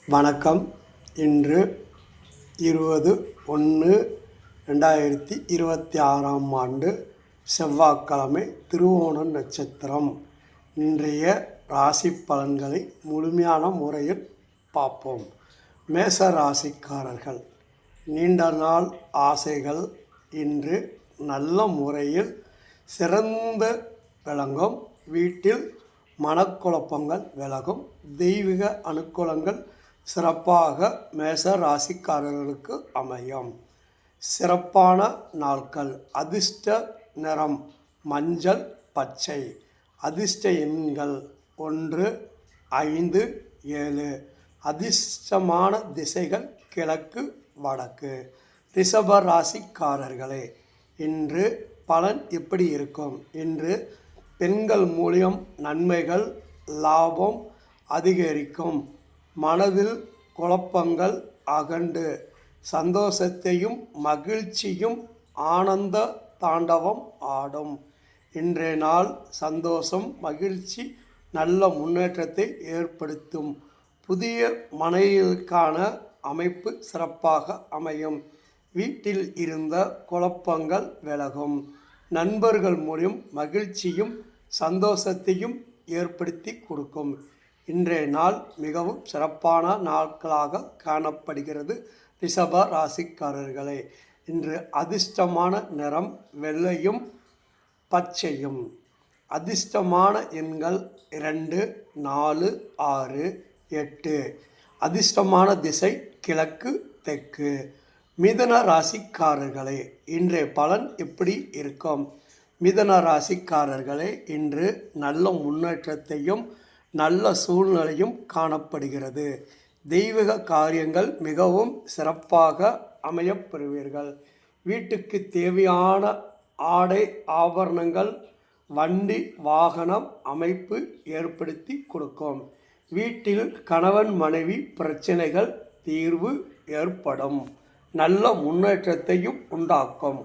வணக்கம். இன்று 20/1/2026 செவ்வாய்க்கிழமை, திருவோணம் நட்சத்திரம். இன்றைய ராசி பலன்களை முழுமையான முறையில் பார்ப்போம். மேச ராசிக்காரர்கள், நீண்ட நாள் ஆசைகள் இன்று நல்ல முறையில் சிறந்து விளங்கும். வீட்டில் மனக்குழப்பங்கள் விலகும். தெய்வீக அனுகூலங்கள் சிறப்பாக மேச ராசிக்காரர்களுக்கு அமையும். சிறப்பான நாட்கள். அதிர்ஷ்ட நிறம் மஞ்சள், பச்சை. அதிர்ஷ்ட எண்கள் 1, 5, 7. அதிர்ஷ்டமான திசைகள் கிழக்கு, வடக்கு. ரிஷப ராசிக்காரர்களே, இன்று பலன் எப்படி இருக்கும்? இன்று பெண்கள் மூலியம் நன்மைகள், லாபம் அதிகரிக்கும். மனதில் குழப்பங்கள் அகண்டு சந்தோஷத்தையும் மகிழ்ச்சியும் ஆனந்த தாண்டவம் ஆடும். இன்றைய நாள் சந்தோஷம், மகிழ்ச்சி, நல்ல முன்னேற்றத்தை ஏற்படுத்தும். புதிய மனைவிகளுக்கான அமைப்பு சிறப்பாக அமையும். வீட்டில் இருந்த குழப்பங்கள் விலகும். நண்பர்கள் மூலம் மகிழ்ச்சியும் சந்தோஷத்தையும் ஏற்படுத்தி கொடுக்கும். இன்றைய நாள் மிகவும் சிறப்பான நாட்களாக காணப்படுகிறது. ரிஷப ராசிக்காரர்களே, இன்று அதிர்ஷ்டமான நிறம் வெள்ளையும் பச்சையும். அதிர்ஷ்டமான எண்கள் 2, 4, 6, 8. அதிர்ஷ்டமான திசை கிழக்கு, தெற்கு. மிதுன ராசிக்காரர்களே, இன்றைய பலன் எப்படி இருக்கும்? மிதுன ராசிக்காரர்களே, இன்று நல்ல முன்னேற்றத்தையும் நல்ல சூழ்நிலையும் காணப்படுகிறது. தெய்வீக காரியங்கள் மிகவும் சிறப்பாக அமையப்பெறுவீர்கள். வீட்டுக்கு தேவையான ஆடை ஆபரணங்கள், வண்டி வாகனம் அமைப்பு ஏற்படுத்தி கொடுக்கும். வீட்டில் கணவன் மனைவி பிரச்சனைகள் தீர்வு ஏற்படும். நல்ல முன்னேற்றத்தையும் உண்டாக்கும்.